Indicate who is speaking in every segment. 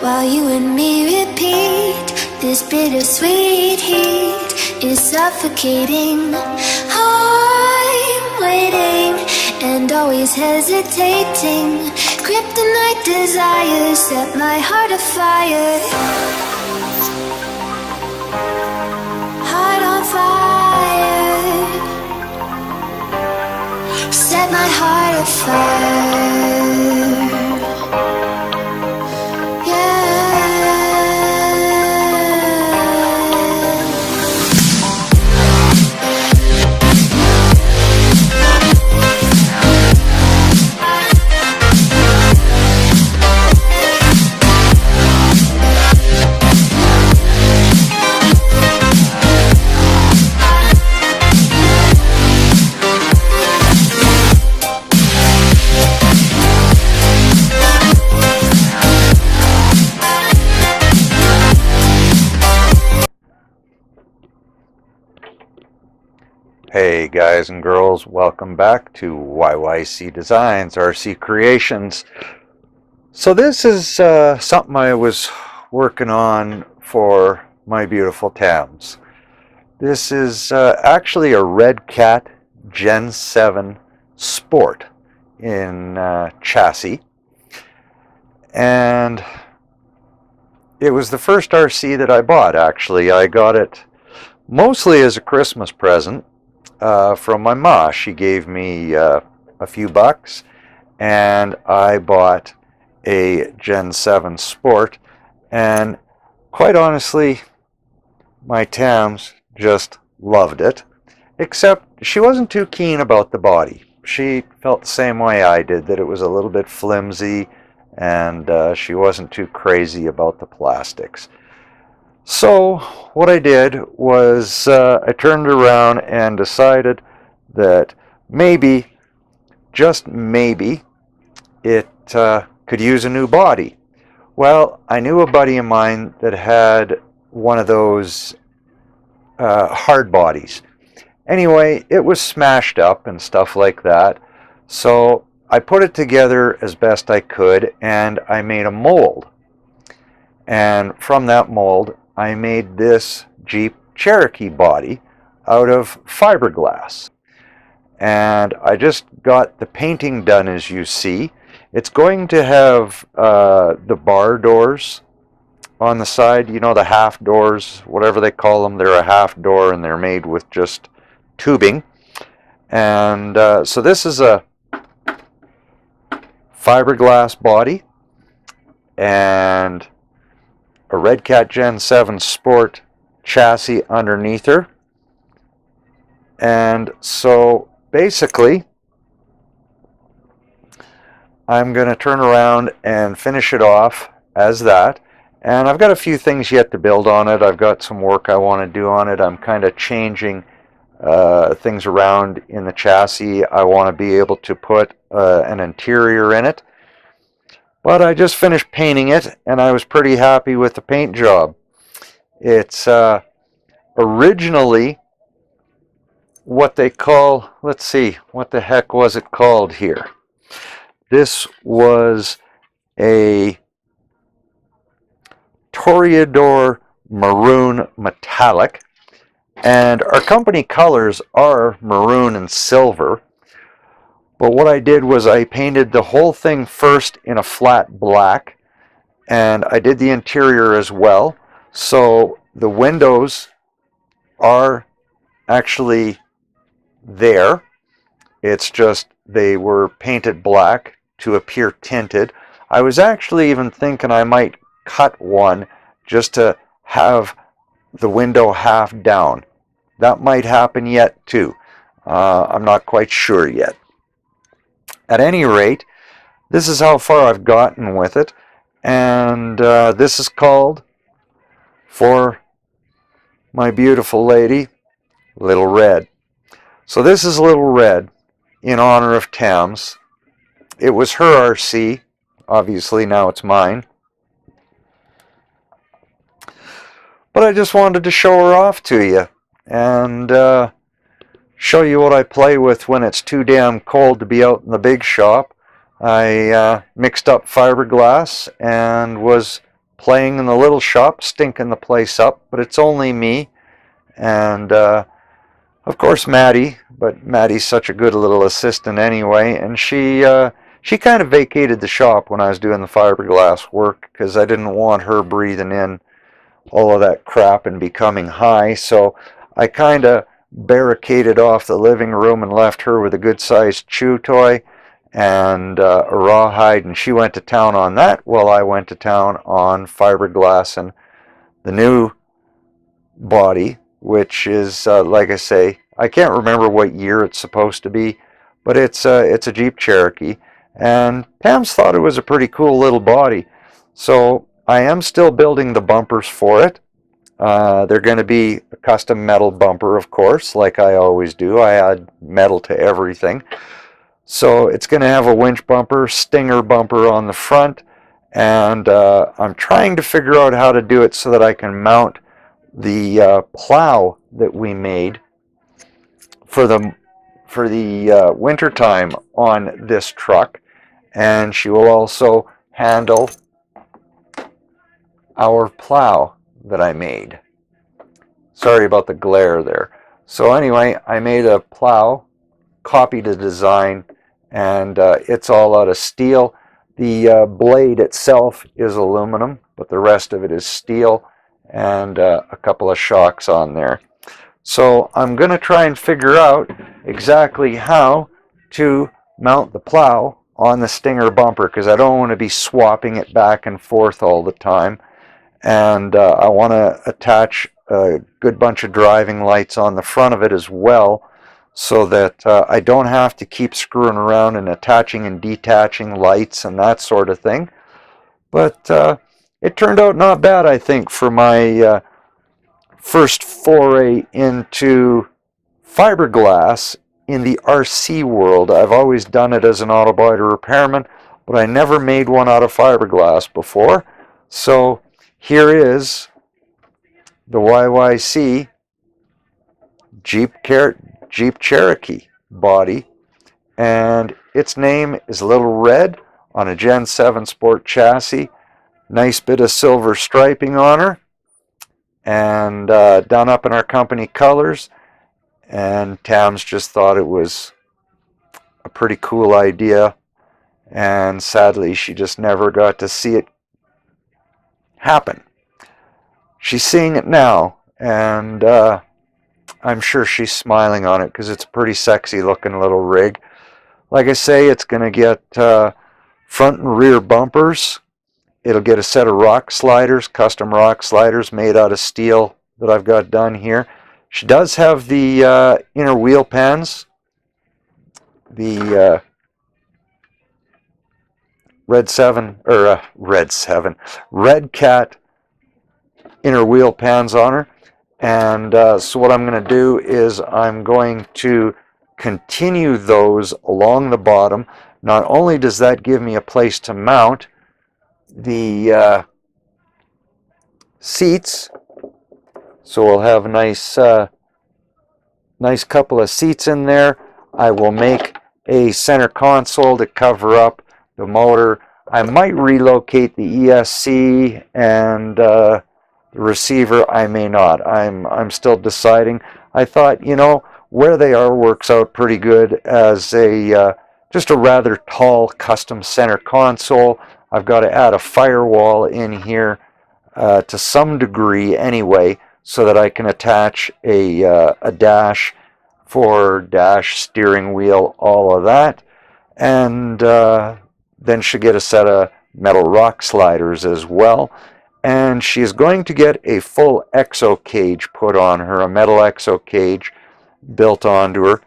Speaker 1: while you and me repeat. This bittersweet heat is suffocating. I'm waiting and always hesitating. Kryptonite desires set my heart afire. Heart on fire. Set my heart afire.
Speaker 2: Hey guys and girls, welcome back to YYC Designs, RC Creations. So this is something I was working on for my beautiful Tams. This is actually a Redcat Gen 7 Sport in chassis. And it was the first RC that I bought, actually. I got it mostly as a Christmas present. From my ma. She gave me a few bucks and I bought a Gen 7 Sport, and quite honestly my Tams just loved it, except she wasn't too keen about the body. She felt the same way I did, that it was a little bit flimsy, and she wasn't too crazy about the plastics. So what I did was I turned around and decided that maybe, just maybe, it could use a new body. Well, I knew a buddy of mine that had one of those hard bodies. Anyway, it was smashed up and stuff like that. So I put it together as best I could and I made a mold. And from that mold, I made this Jeep Cherokee body out of fiberglass. And I just got the painting done, as you see. It's going to have the bar doors on the side, you know, the half doors, whatever they call them. They're a half door and they're made with just tubing. And so this is a fiberglass body and a Redcat Gen 7 Sport chassis underneath her. And so basically I'm going to turn around and finish it off as that. And I've got a few things yet to build on it. I've got some work I want to do on it. I'm kind of changing things around in the chassis. I want to be able to put an interior in it. But I just finished painting it, and I was pretty happy with the paint job. It's originally what they call, let's see, what the heck was it called here? This was a Toreador Maroon Metallic, and our company colors are maroon and silver. But what I did was I painted the whole thing first in a flat black, and I did the interior as well. So the windows are actually there. It's just they were painted black to appear tinted. I was actually even thinking I might cut one just to have the window half down. That might happen yet too. I'm not quite sure yet. At any rate, this is how far I've gotten with it, and this is called, for my beautiful lady, Little Red. So this is Little Red in honor of Tams. It was her RC, obviously now it's mine. But I just wanted to show her off to you, and show you what I play with when it's too damn cold to be out in the big shop. I mixed up fiberglass and was playing in the little shop, stinking the place up, but it's only me and of course Maddie, but Maddie's such a good little assistant anyway, and she kind of vacated the shop when I was doing the fiberglass work because I didn't want her breathing in all of that crap and becoming high, so I kind of barricaded off the living room and left her with a good-sized chew toy and a rawhide, and she went to town on that while I went to town on fiberglass and the new body, which is, like I say, I can't remember what year it's supposed to be, but it's a Jeep Cherokee, and Pam's thought it was a pretty cool little body, so I am still building the bumpers for it. They're going to be a custom metal bumper, of course, like I always do. I add metal to everything. So it's going to have a winch bumper, stinger bumper on the front, and I'm trying to figure out how to do it so that I can mount the plow that we made for the winter time on this truck, and she will also handle our plow that I made. Sorry about the glare there. So anyway, I made a plow, copied the design, and it's all out of steel. The blade itself is aluminum, but the rest of it is steel, and a couple of shocks on there. So I'm going to try and figure out exactly how to mount the plow on the Stinger bumper, because I don't want to be swapping it back and forth all the time. And I want to attach a good bunch of driving lights on the front of it as well, so that I don't have to keep screwing around and attaching and detaching lights and that sort of thing. But it turned out not bad, I think, for my first foray into fiberglass in the RC world. I've always done it as an auto body repairman, but I never made one out of fiberglass before. So here is the YYC Jeep Cherokee body, and its name is Little Red on a Gen 7 Sport chassis. Nice bit of silver striping on her, and done up in our company colors. And Tams just thought it was a pretty cool idea, and sadly she just never got to see it happen. She's seeing it now, and I'm sure she's smiling on it because it's a pretty sexy looking little rig. Like I say, it's going to get front and rear bumpers. It'll get a set of rock sliders, custom rock sliders made out of steel that I've got done here. She does have the inner wheel pans, the Redcat inner wheel pans on her. And so what I'm going to do is I'm going to continue those along the bottom. Not only does that give me a place to mount the seats, so we'll have a nice couple of seats in there. I will make a center console to cover up the motor. I might relocate the ESC and the receiver. I may not. I'm still deciding. I thought, you know, where they are works out pretty good as a just a rather tall custom center console. I've got to add a firewall in here to some degree anyway, so that I can attach a dash for dash, steering wheel, all of that. And then she'll get a set of metal rock sliders as well. And she's going to get a full exo cage put on her, a metal exo cage built onto her.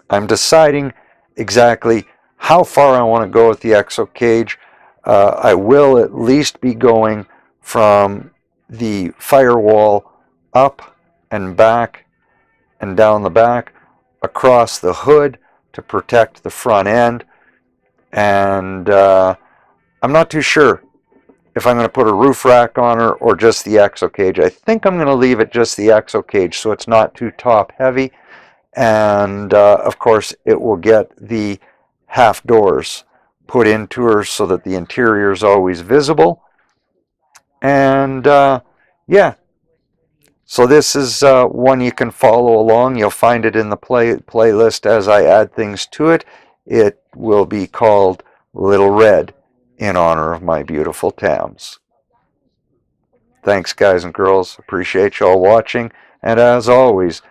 Speaker 2: I'm deciding exactly how far I want to go with the exo cage. I will at least be going from the firewall up and back and down the back, across the hood to protect the front end. And I'm not too sure if I'm going to put a roof rack on her or just the exo cage. I think I'm going to leave it just the exo cage so it's not too top heavy. And of course it will get the half doors put into her so that the interior is always visible. And yeah, so this is one you can follow along. You'll find it in the playlist as I add things to it. It will be called Little Red in honor of my beautiful Tams. Thanks, guys and girls. Appreciate y'all watching. And as always,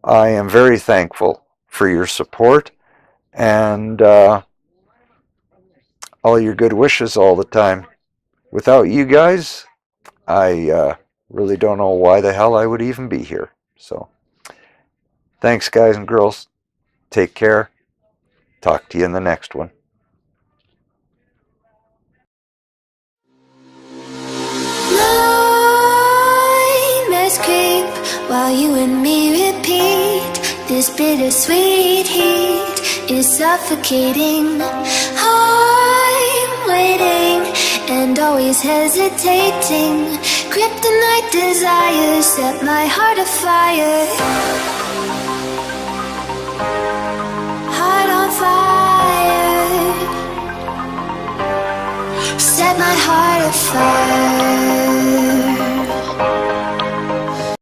Speaker 2: I am very thankful for your support and all your good wishes all the time. Without you guys, I really don't know why the hell I would even be here. So, thanks, guys and girls. Take care. Talk to you in the next one.
Speaker 1: Nightmares creep while you and me repeat. This bittersweet heat is suffocating. I'm waiting and always hesitating. Kryptonite desires set my heart afire. Heart on fire. Set my heart afire.